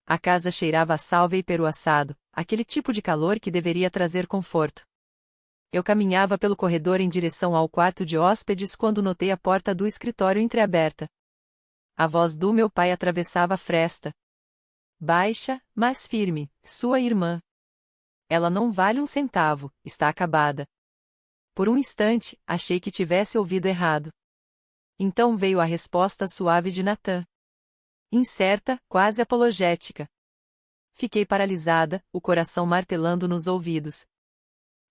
A casa cheirava a salvia e peru assado, aquele tipo de calor que deveria trazer conforto. Eu caminhava pelo corredor em direção ao quarto de hóspedes quando notei a porta do escritório entreaberta. A voz do meu pai atravessava a fresta. Baixa, mas firme, sua irmã. Ela não vale um centavo, está acabada. Por um instante, achei que tivesse ouvido errado. Então veio a resposta suave de Natan. Incerta, quase apologética. Fiquei paralisada, o coração martelando nos ouvidos.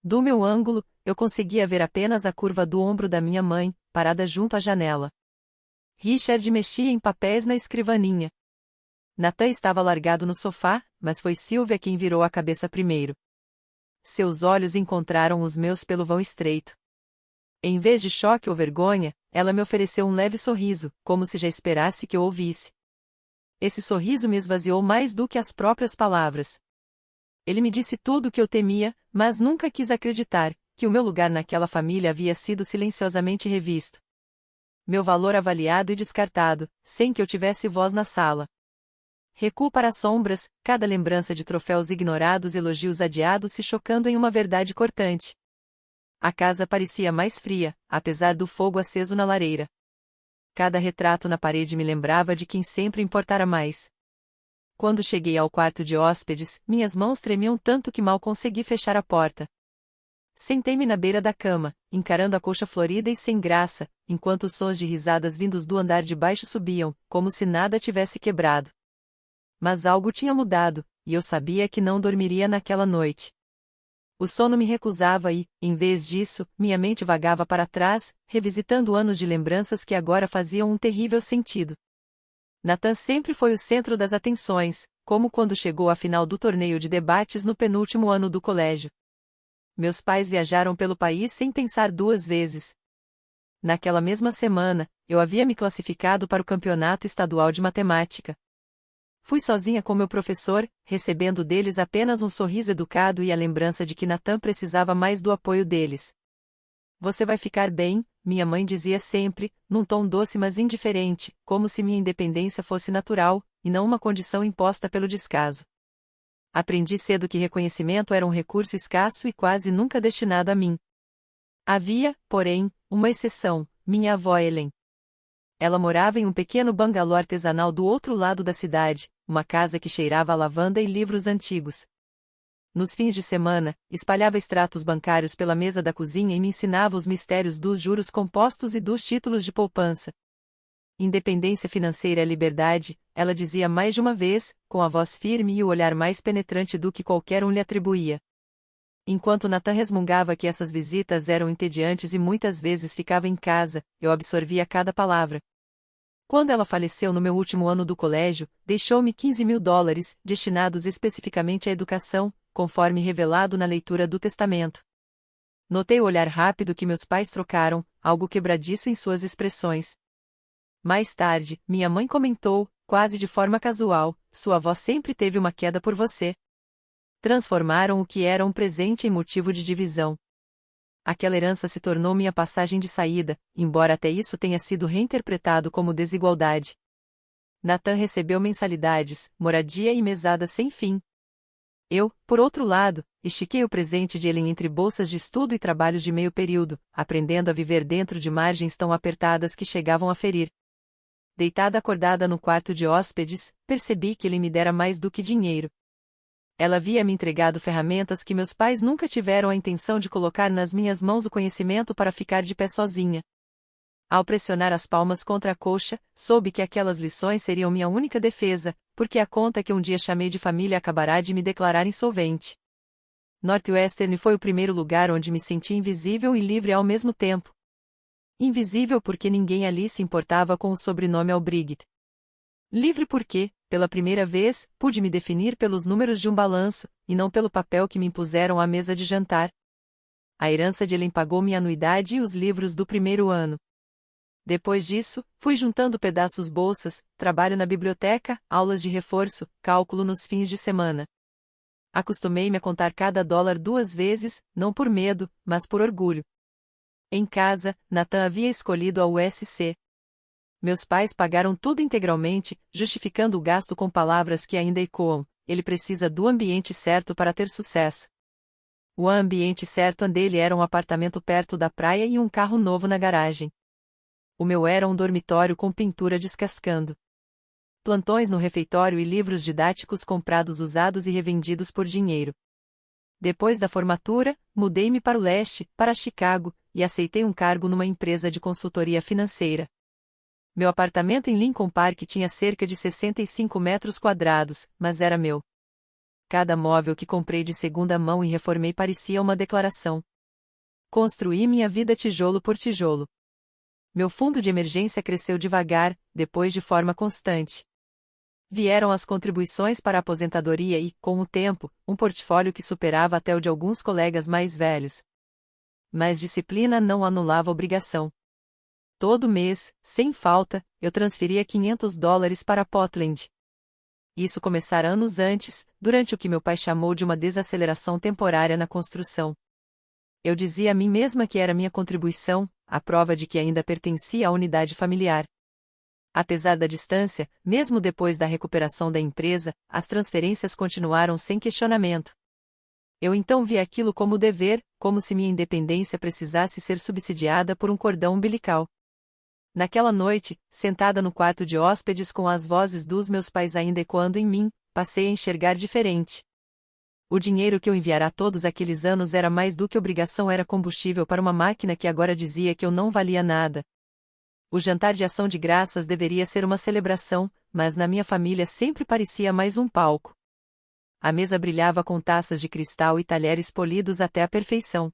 Do meu ângulo, eu conseguia ver apenas a curva do ombro da minha mãe, parada junto à janela. Richard mexia em papéis na escrivaninha. Natan estava largado no sofá, mas foi Sylvia quem virou a cabeça primeiro. Seus olhos encontraram os meus pelo vão estreito. Em vez de choque ou vergonha, ela me ofereceu um leve sorriso, como se já esperasse que eu ouvisse. Esse sorriso me esvaziou mais do que as próprias palavras. Ele me disse tudo o que eu temia, mas nunca quis acreditar, que o meu lugar naquela família havia sido silenciosamente revisto. Meu valor avaliado e descartado, sem que eu tivesse voz na sala. Recuo para as sombras, cada lembrança de troféus ignorados e elogios adiados se chocando em uma verdade cortante. A casa parecia mais fria, apesar do fogo aceso na lareira. Cada retrato na parede me lembrava de quem sempre importara mais. Quando cheguei ao quarto de hóspedes, minhas mãos tremiam tanto que mal consegui fechar a porta. Sentei-me na beira da cama, encarando a colcha florida e sem graça, enquanto os sons de risadas vindos do andar de baixo subiam, como se nada tivesse quebrado. Mas algo tinha mudado, e eu sabia que não dormiria naquela noite. O sono me recusava e, em vez disso, minha mente vagava para trás, revisitando anos de lembranças que agora faziam um terrível sentido. Natan sempre foi o centro das atenções, como quando chegou à final do torneio de debates no penúltimo ano do colégio. Meus pais viajaram pelo país sem pensar duas vezes. Naquela mesma semana, eu havia me classificado para o campeonato estadual de matemática. Fui sozinha com meu professor, recebendo deles apenas um sorriso educado e a lembrança de que Natan precisava mais do apoio deles. Você vai ficar bem, minha mãe dizia sempre, num tom doce mas indiferente, como se minha independência fosse natural, e não uma condição imposta pelo descaso. Aprendi cedo que reconhecimento era um recurso escasso e quase nunca destinado a mim. Havia, porém, uma exceção, minha avó Helen. Ela morava em um pequeno bangalô artesanal do outro lado da cidade, uma casa que cheirava a lavanda e livros antigos. Nos fins de semana, espalhava extratos bancários pela mesa da cozinha e me ensinava os mistérios dos juros compostos e dos títulos de poupança. Independência financeira é liberdade, ela dizia mais de uma vez, com a voz firme e o olhar mais penetrante do que qualquer um lhe atribuía. Enquanto Natan resmungava que essas visitas eram entediantes e muitas vezes ficava em casa, eu absorvia cada palavra. Quando ela faleceu no meu último ano do colégio, deixou-me $15.000, destinados especificamente à educação, conforme revelado na leitura do testamento. Notei o olhar rápido que meus pais trocaram, algo quebradiço em suas expressões. Mais tarde, minha mãe comentou, quase de forma casual, sua avó sempre teve uma queda por você. Transformaram o que era um presente em motivo de divisão. Aquela herança se tornou minha passagem de saída, embora até isso tenha sido reinterpretado como desigualdade. Natan recebeu mensalidades, moradia e mesada sem fim. Eu, por outro lado, estiquei o presente de Helen entre bolsas de estudo e trabalhos de meio período, aprendendo a viver dentro de margens tão apertadas que chegavam a ferir. Deitada acordada no quarto de hóspedes, percebi que ele me dera mais do que dinheiro. Ela havia me entregado ferramentas que meus pais nunca tiveram a intenção de colocar nas minhas mãos o conhecimento para ficar de pé sozinha. Ao pressionar as palmas contra a colcha, soube que aquelas lições seriam minha única defesa, porque a conta que um dia chamei de família acabará de me declarar insolvente. Northwestern foi o primeiro lugar onde me senti invisível e livre ao mesmo tempo. Invisível porque ninguém ali se importava com o sobrenome Albrecht. Livre porque, pela primeira vez, pude me definir pelos números de um balanço, e não pelo papel que me impuseram à mesa de jantar. A herança de Helen pagou minha anuidade e os livros do primeiro ano. Depois disso, fui juntando pedaços bolsas, trabalho na biblioteca, aulas de reforço, cálculo nos fins de semana. Acostumei-me a contar cada dólar 2 vezes, não por medo, mas por orgulho. Em casa, Natan havia escolhido a USC. Meus pais pagaram tudo integralmente, justificando o gasto com palavras que ainda ecoam: ele precisa do ambiente certo para ter sucesso. O ambiente certo dele era um apartamento perto da praia e um carro novo na garagem. O meu era um dormitório com pintura descascando. Plantões no refeitório e livros didáticos comprados usados e revendidos por dinheiro. Depois da formatura, mudei-me para o leste, para Chicago, e aceitei um cargo numa empresa de consultoria financeira. Meu apartamento em Lincoln Park tinha cerca de 65 metros quadrados, mas era meu. Cada móvel que comprei de segunda mão e reformei parecia uma declaração. Construí minha vida tijolo por tijolo. Meu fundo de emergência cresceu devagar, depois de forma constante. Vieram as contribuições para a aposentadoria e, com o tempo, um portfólio que superava até o de alguns colegas mais velhos. Mas disciplina não anulava obrigação. Todo mês, sem falta, eu transferia $500 para Portland. Isso começara anos antes, durante o que meu pai chamou de uma desaceleração temporária na construção. Eu dizia a mim mesma que era minha contribuição, a prova de que ainda pertencia à unidade familiar. Apesar da distância, mesmo depois da recuperação da empresa, as transferências continuaram sem questionamento. Eu então vi aquilo como dever, como se minha independência precisasse ser subsidiada por um cordão umbilical. Naquela noite, sentada no quarto de hóspedes com as vozes dos meus pais ainda ecoando em mim, passei a enxergar diferente. O dinheiro que eu enviara todos aqueles anos era mais do que obrigação, era combustível para uma máquina que agora dizia que eu não valia nada. O jantar de ação de graças deveria ser uma celebração, mas na minha família sempre parecia mais um palco. A mesa brilhava com taças de cristal e talheres polidos até a perfeição.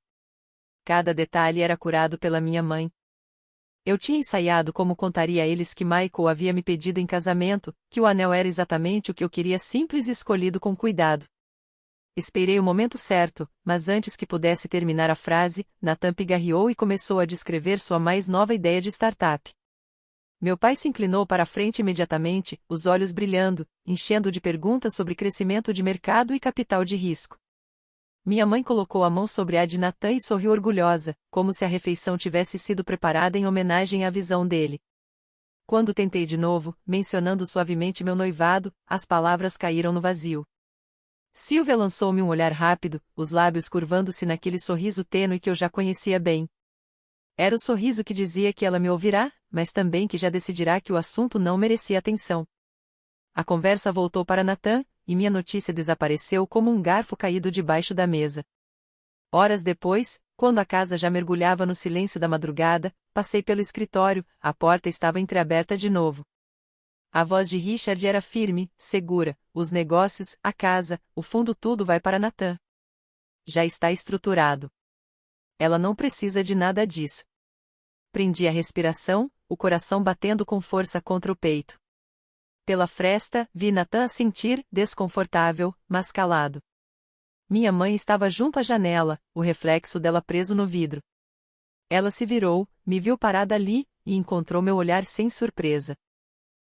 Cada detalhe era curado pela minha mãe. Eu tinha ensaiado como contaria a eles que Michael havia me pedido em casamento, que o anel era exatamente o que eu queria, simples e escolhido com cuidado. Esperei o momento certo, mas antes que pudesse terminar a frase, Nathan pigarreou e começou a descrever sua mais nova ideia de startup. Meu pai se inclinou para a frente imediatamente, os olhos brilhando, enchendo de perguntas sobre crescimento de mercado e capital de risco. Minha mãe colocou a mão sobre a de Nathan e sorriu orgulhosa, como se a refeição tivesse sido preparada em homenagem à visão dele. Quando tentei de novo, mencionando suavemente meu noivado, as palavras caíram no vazio. Sylvia lançou-me um olhar rápido, os lábios curvando-se naquele sorriso tênue que eu já conhecia bem. Era o sorriso que dizia que ela me ouvirá, mas também que já decidirá que o assunto não merecia atenção. A conversa voltou para Nathan, e minha notícia desapareceu como um garfo caído debaixo da mesa. Horas depois, quando a casa já mergulhava no silêncio da madrugada, passei pelo escritório, a porta estava entreaberta de novo. A voz de Richard era firme, segura: os negócios, a casa, o fundo, tudo vai para Nathan. Já está estruturado. Ela não precisa de nada disso. Prendi a respiração, o coração batendo com força contra o peito. Pela fresta, vi Nathan sentir, desconfortável, mas calado. Minha mãe estava junto à janela, o reflexo dela preso no vidro. Ela se virou, me viu parada ali, e encontrou meu olhar sem surpresa.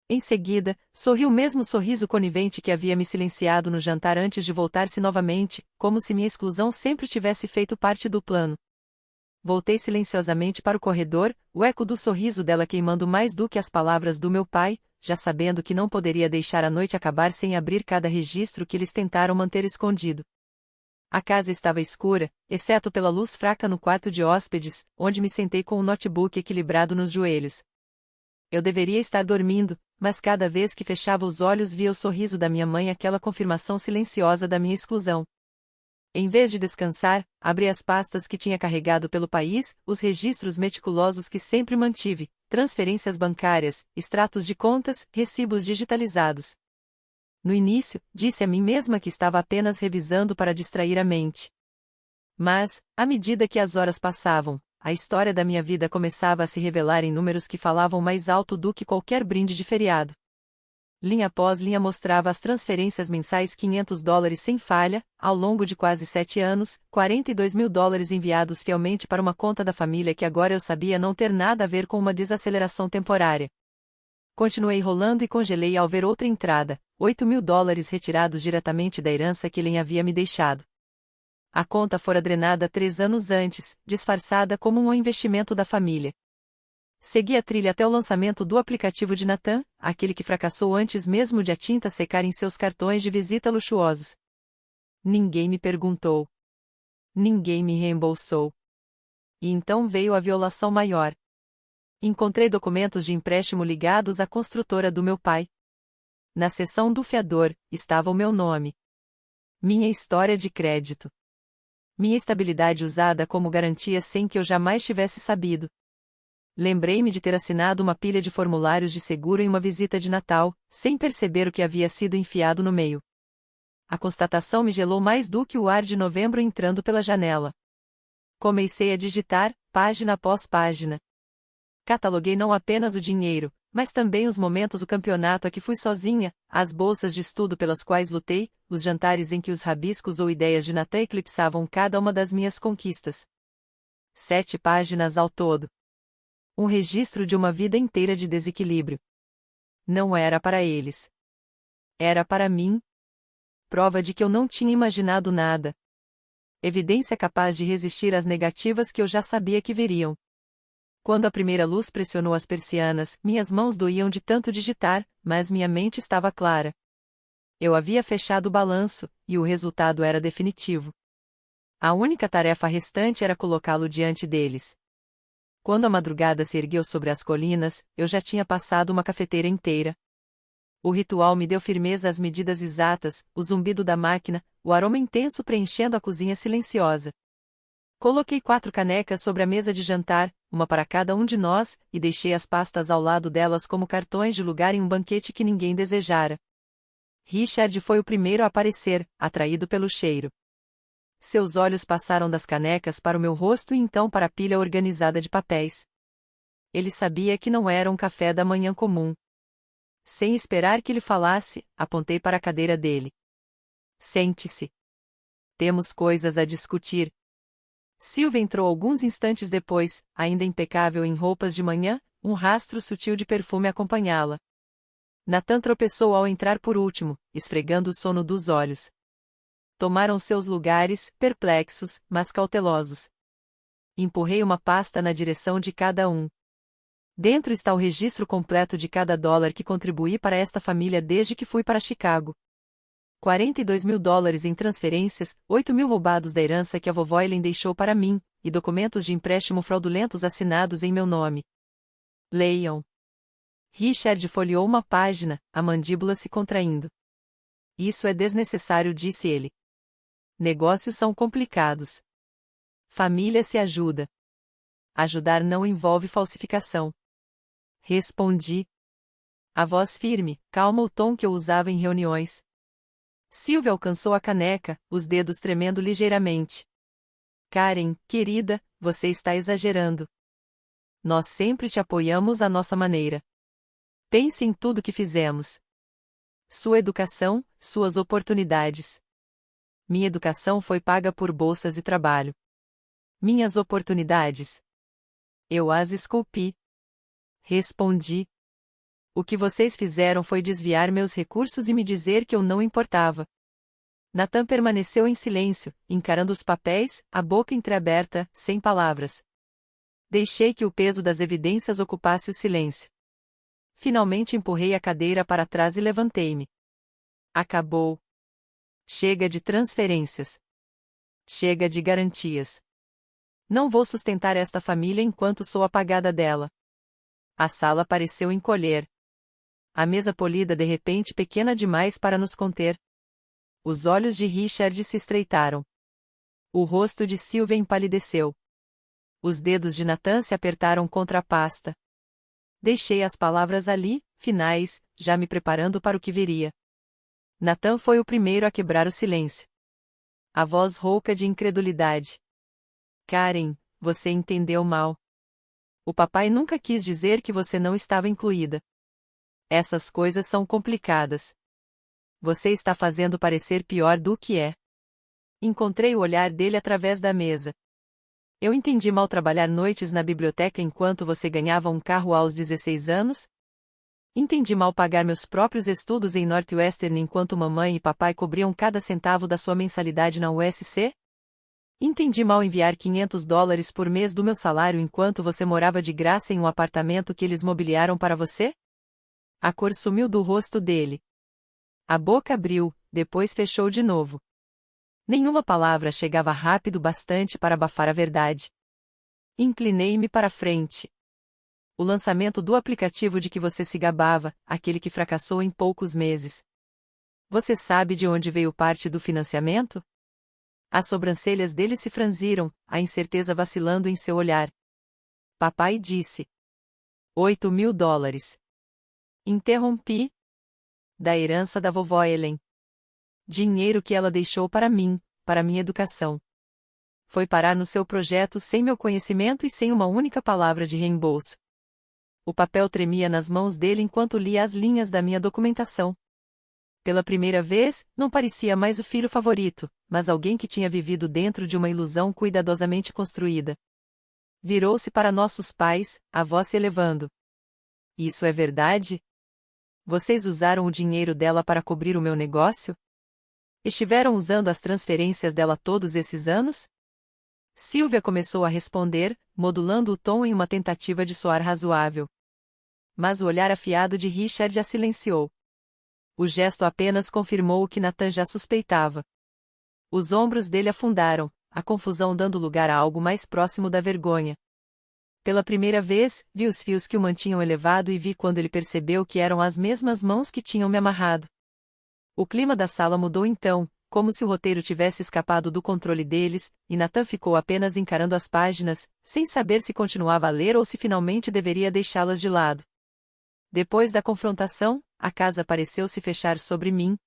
Em seguida, sorriu o mesmo sorriso conivente que havia me silenciado no jantar antes de voltar-se novamente, como se minha exclusão sempre tivesse feito parte do plano. Voltei silenciosamente para o corredor, o eco do sorriso dela queimando mais do que as palavras do meu pai, já sabendo que não poderia deixar a noite acabar sem abrir cada registro que eles tentaram manter escondido. A casa estava escura, exceto pela luz fraca no quarto de hóspedes, onde me sentei com o notebook equilibrado nos joelhos. Eu deveria estar dormindo, mas cada vez que fechava os olhos via o sorriso da minha mãe, aquela confirmação silenciosa da minha exclusão. Em vez de descansar, abri as pastas que tinha carregado pelo país, os registros meticulosos que sempre mantive, transferências bancárias, extratos de contas, recibos digitalizados. No início, disse a mim mesma que estava apenas revisando para distrair a mente. Mas, à medida que as horas passavam, a história da minha vida começava a se revelar em números que falavam mais alto do que qualquer brinde de feriado. Linha após linha mostrava as transferências mensais, $500 sem falha, ao longo de quase 7 anos, $42 mil enviados fielmente para uma conta da família que agora eu sabia não ter nada a ver com uma desaceleração temporária. Continuei rolando e congelei ao ver outra entrada, $8 mil retirados diretamente da herança que Len havia me deixado. A conta fora drenada 3 anos antes, disfarçada como um investimento da família. Segui a trilha até o lançamento do aplicativo de Nathan, aquele que fracassou antes mesmo de a tinta secar em seus cartões de visita luxuosos. Ninguém me perguntou. Ninguém me reembolsou. E então veio a violação maior. Encontrei documentos de empréstimo ligados à construtora do meu pai. Na seção do fiador, estava o meu nome. Minha história de crédito. Minha estabilidade usada como garantia sem que eu jamais tivesse sabido. Lembrei-me de ter assinado uma pilha de formulários de seguro em uma visita de Natal, sem perceber o que havia sido enfiado no meio. A constatação me gelou mais do que o ar de novembro entrando pela janela. Comecei a digitar, página após página. Cataloguei não apenas o dinheiro, mas também os momentos do campeonato a que fui sozinha, as bolsas de estudo pelas quais lutei, os jantares em que os rabiscos ou ideias de Nathan eclipsavam cada uma das minhas conquistas. 7 páginas ao todo. Um registro de uma vida inteira de desequilíbrio. Não era para eles. Era para mim. Prova de que eu não tinha imaginado nada. Evidência capaz de resistir às negativas que eu já sabia que viriam. Quando a primeira luz pressionou as persianas, minhas mãos doíam de tanto digitar, mas minha mente estava clara. Eu havia fechado o balanço, e o resultado era definitivo. A única tarefa restante era colocá-lo diante deles. Quando a madrugada se ergueu sobre as colinas, eu já tinha passado uma cafeteira inteira. O ritual me deu firmeza às medidas exatas, o zumbido da máquina, o aroma intenso preenchendo a cozinha silenciosa. Coloquei 4 canecas sobre a mesa de jantar, uma para cada um de nós, e deixei as pastas ao lado delas como cartões de lugar em um banquete que ninguém desejara. Richard foi o primeiro a aparecer, atraído pelo cheiro. Seus olhos passaram das canecas para o meu rosto e então para a pilha organizada de papéis. Ele sabia que não era um café da manhã comum. Sem esperar que ele falasse, apontei para a cadeira dele. Sente-se. Temos coisas a discutir. Silvia entrou alguns instantes depois, ainda impecável em roupas de manhã, um rastro sutil de perfume acompanhá-la. Nathan tropeçou ao entrar por último, esfregando o sono dos olhos. Tomaram seus lugares, perplexos, mas cautelosos. Empurrei uma pasta na direção de cada um. Dentro está o registro completo de cada dólar que contribuí para esta família desde que fui para Chicago. $42.000 em transferências, 8.000 roubados da herança que a vovó Ellen deixou para mim, e documentos de empréstimo fraudulentos assinados em meu nome. Leiam. Richard folheou uma página, a mandíbula se contraindo. Isso é desnecessário, disse ele. Negócios são complicados. Família se ajuda. Ajudar não envolve falsificação. Respondi. A voz firme, calma o tom que eu usava em reuniões. Silvia alcançou a caneca, os dedos tremendo ligeiramente. Karen, querida, você está exagerando. Nós sempre te apoiamos à nossa maneira. Pense em tudo que fizemos. Sua educação, suas oportunidades. Minha educação foi paga por bolsas e trabalho. Minhas oportunidades. Eu as esculpi. Respondi. O que vocês fizeram foi desviar meus recursos e me dizer que eu não importava. Nathan permaneceu em silêncio, encarando os papéis, a boca entreaberta, sem palavras. Deixei que o peso das evidências ocupasse o silêncio. Finalmente empurrei a cadeira para trás e levantei-me. Acabou. Chega de transferências. Chega de garantias. Não vou sustentar esta família enquanto sou apagada dela. A sala pareceu encolher. A mesa polida de repente pequena demais para nos conter. Os olhos de Richard se estreitaram. O rosto de Silvia empalideceu. Os dedos de Nathan se apertaram contra a pasta. Deixei as palavras ali, finais, já me preparando para o que viria. Nathan foi o primeiro a quebrar o silêncio. A voz rouca de incredulidade. Karen, você entendeu mal. O papai nunca quis dizer que você não estava incluída. Essas coisas são complicadas. Você está fazendo parecer pior do que é. Encontrei o olhar dele através da mesa. Eu entendi mal trabalhar noites na biblioteca enquanto você ganhava um carro aos 16 anos? Entendi mal pagar meus próprios estudos em Northwestern enquanto mamãe e papai cobriam cada centavo da sua mensalidade na USC? Entendi mal enviar $500 por mês do meu salário enquanto você morava de graça em um apartamento que eles mobiliaram para você? A cor sumiu do rosto dele. A boca abriu, depois fechou de novo. Nenhuma palavra chegava rápido bastante para abafar a verdade. Inclinei-me para frente. O lançamento do aplicativo de que você se gabava, aquele que fracassou em poucos meses. Você sabe de onde veio parte do financiamento? As sobrancelhas dele se franziram, a incerteza vacilando em seu olhar. Papai disse. $8.000. Interrompi. Da herança da vovó Ellen. Dinheiro que ela deixou para mim, para minha educação. Foi parar no seu projeto sem meu conhecimento e sem uma única palavra de reembolso. O papel tremia nas mãos dele enquanto lia as linhas da minha documentação. Pela primeira vez, não parecia mais o filho favorito, mas alguém que tinha vivido dentro de uma ilusão cuidadosamente construída. Virou-se para nossos pais, a voz se elevando. Isso é verdade? Vocês usaram o dinheiro dela para cobrir o meu negócio? Estiveram usando as transferências dela todos esses anos? Sylvia começou a responder, modulando o tom em uma tentativa de soar razoável. Mas o olhar afiado de Richard a silenciou. O gesto apenas confirmou o que Nathan já suspeitava. Os ombros dele afundaram, a confusão dando lugar a algo mais próximo da vergonha. Pela primeira vez, vi os fios que o mantinham elevado e vi quando ele percebeu que eram as mesmas mãos que tinham me amarrado. O clima da sala mudou então, como se o roteiro tivesse escapado do controle deles, e Nathan ficou apenas encarando as páginas, sem saber se continuava a ler ou se finalmente deveria deixá-las de lado. Depois da confrontação, a casa pareceu se fechar sobre mim.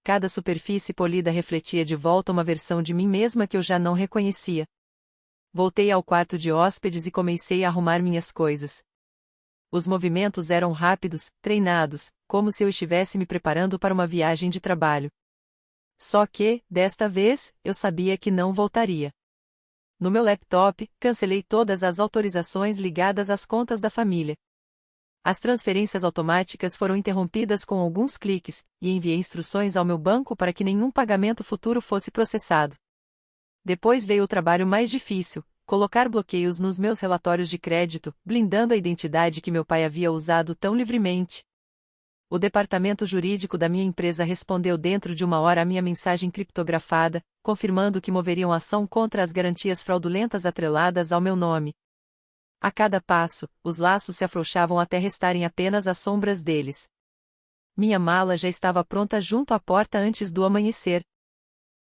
Cada superfície polida refletia de volta uma versão de mim mesma que eu já não reconhecia. Voltei ao quarto de hóspedes e comecei a arrumar minhas coisas. Os movimentos eram rápidos, treinados, como se eu estivesse me preparando para uma viagem de trabalho. Só que, desta vez, eu sabia que não voltaria. No meu laptop, cancelei todas as autorizações ligadas às contas da família. As transferências automáticas foram interrompidas com alguns cliques, e enviei instruções ao meu banco para que nenhum pagamento futuro fosse processado. Depois veio o trabalho mais difícil, colocar bloqueios nos meus relatórios de crédito, blindando a identidade que meu pai havia usado tão livremente. O departamento jurídico da minha empresa respondeu dentro de 1 hora à minha mensagem criptografada, confirmando que moveriam ação contra as garantias fraudulentas atreladas ao meu nome. A cada passo, os laços se afrouxavam até restarem apenas as sombras deles. Minha mala já estava pronta junto à porta antes do amanhecer.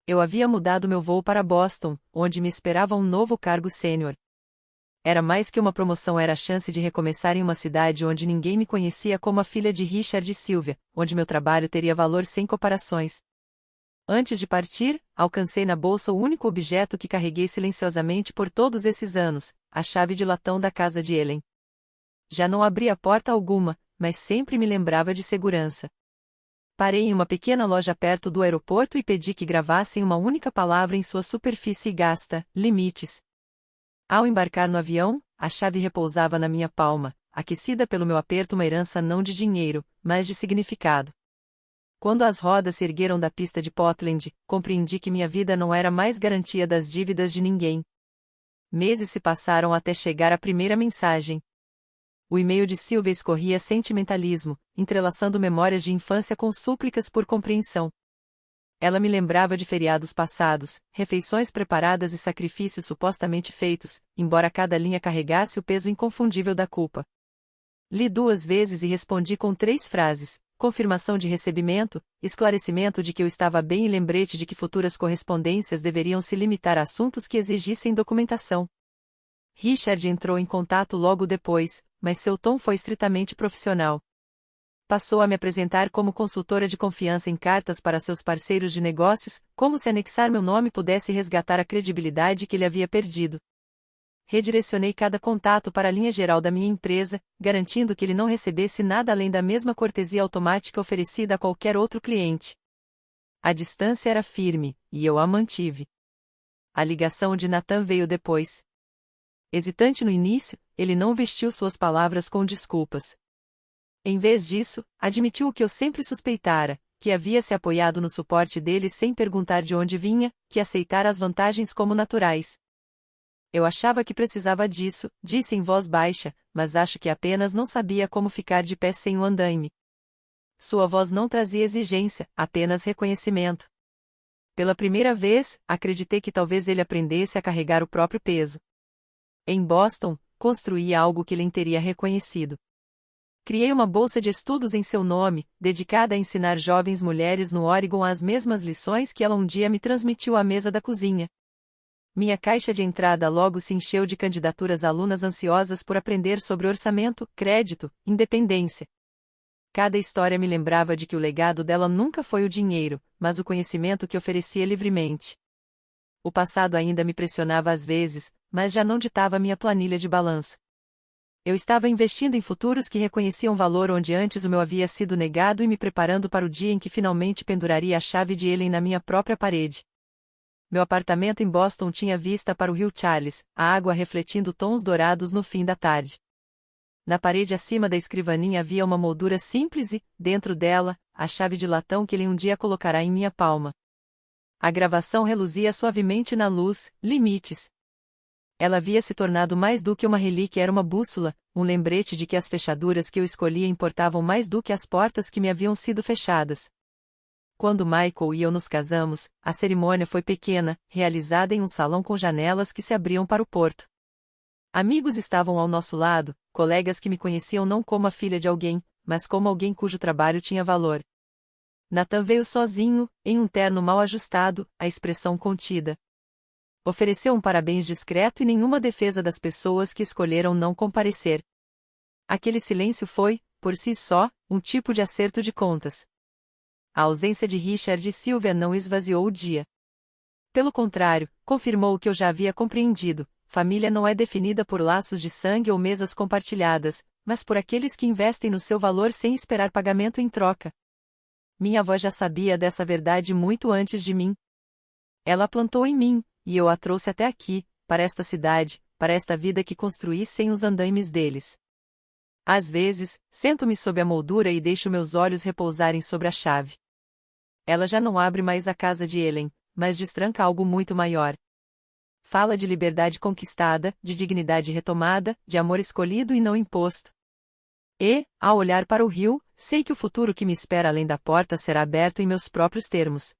Eu havia mudado meu voo para Boston, onde me esperava um novo cargo sênior. Era mais que uma promoção, era a chance de recomeçar em uma cidade onde ninguém me conhecia como a filha de Richard e Sylvia, onde meu trabalho teria valor sem comparações. Antes de partir, alcancei na bolsa o único objeto que carreguei silenciosamente por todos esses anos, a chave de latão da casa de Ellen. Já não abria porta alguma, mas sempre me lembrava de segurança. Parei em uma pequena loja perto do aeroporto e pedi que gravassem uma única palavra em sua superfície gasta, limites. Ao embarcar no avião, a chave repousava na minha palma, aquecida pelo meu aperto, uma herança não de dinheiro, mas de significado. Quando as rodas se ergueram da pista de Portland, compreendi que minha vida não era mais garantia das dívidas de ninguém. Meses se passaram até chegar a primeira mensagem. O e-mail de Sylvia escorria sentimentalismo, entrelaçando memórias de infância com súplicas por compreensão. Ela me lembrava de feriados passados, refeições preparadas e sacrifícios supostamente feitos, embora cada linha carregasse o peso inconfundível da culpa. Li 2 vezes e respondi com 3 frases: confirmação de recebimento, esclarecimento de que eu estava bem e lembrete de que futuras correspondências deveriam se limitar a assuntos que exigissem documentação. Richard entrou em contato logo depois, mas seu tom foi estritamente profissional. Passou a me apresentar como consultora de confiança em cartas para seus parceiros de negócios, como se anexar meu nome pudesse resgatar a credibilidade que ele havia perdido. Redirecionei cada contato para a linha geral da minha empresa, garantindo que ele não recebesse nada além da mesma cortesia automática oferecida a qualquer outro cliente. A distância era firme, e eu a mantive. A ligação de Nathan veio depois. Hesitante no início, ele não vestiu suas palavras com desculpas. Em vez disso, admitiu o que eu sempre suspeitara, que havia se apoiado no suporte dele sem perguntar de onde vinha, que aceitara as vantagens como naturais. Eu achava que precisava disso, disse em voz baixa, mas acho que apenas não sabia como ficar de pé sem o andaime. Sua voz não trazia exigência, apenas reconhecimento. Pela primeira vez, acreditei que talvez ele aprendesse a carregar o próprio peso. Em Boston, construí algo que ele teria reconhecido. Criei uma bolsa de estudos em seu nome, dedicada a ensinar jovens mulheres no Oregon as mesmas lições que ela um dia me transmitiu à mesa da cozinha. Minha caixa de entrada logo se encheu de candidaturas alunas ansiosas por aprender sobre orçamento, crédito, independência. Cada história me lembrava de que o legado dela nunca foi o dinheiro, mas o conhecimento que oferecia livremente. O passado ainda me pressionava às vezes, mas já não ditava minha planilha de balanço. Eu estava investindo em futuros que reconheciam valor onde antes o meu havia sido negado e me preparando para o dia em que finalmente penduraria a chave de Ellen na minha própria parede. Meu apartamento em Boston tinha vista para o rio Charles, a água refletindo tons dourados no fim da tarde. Na parede acima da escrivaninha havia uma moldura simples e, dentro dela, a chave de latão que ele um dia colocará em minha palma. A gravação reluzia suavemente na luz, limites. Ela havia se tornado mais do que uma relíquia, era uma bússola, um lembrete de que as fechaduras que eu escolhia importavam mais do que as portas que me haviam sido fechadas. Quando Michael e eu nos casamos, a cerimônia foi pequena, realizada em um salão com janelas que se abriam para o porto. Amigos estavam ao nosso lado, colegas que me conheciam não como a filha de alguém, mas como alguém cujo trabalho tinha valor. Nathan veio sozinho, em um terno mal ajustado, a expressão contida. Ofereceu um parabéns discreto e nenhuma defesa das pessoas que escolheram não comparecer. Aquele silêncio foi, por si só, um tipo de acerto de contas. A ausência de Richard e Sylvia não esvaziou o dia. Pelo contrário, confirmou o que eu já havia compreendido: família não é definida por laços de sangue ou mesas compartilhadas, mas por aqueles que investem no seu valor sem esperar pagamento em troca. Minha avó já sabia dessa verdade muito antes de mim. Ela a plantou em mim, e eu a trouxe até aqui, para esta cidade, para esta vida que construí sem os andaimes deles. Às vezes, sento-me sob a moldura e deixo meus olhos repousarem sobre a chave. Ela já não abre mais a casa de Ellen, mas destranca algo muito maior. Fala de liberdade conquistada, de dignidade retomada, de amor escolhido e não imposto. E, ao olhar para o rio, sei que o futuro que me espera além da porta será aberto em meus próprios termos.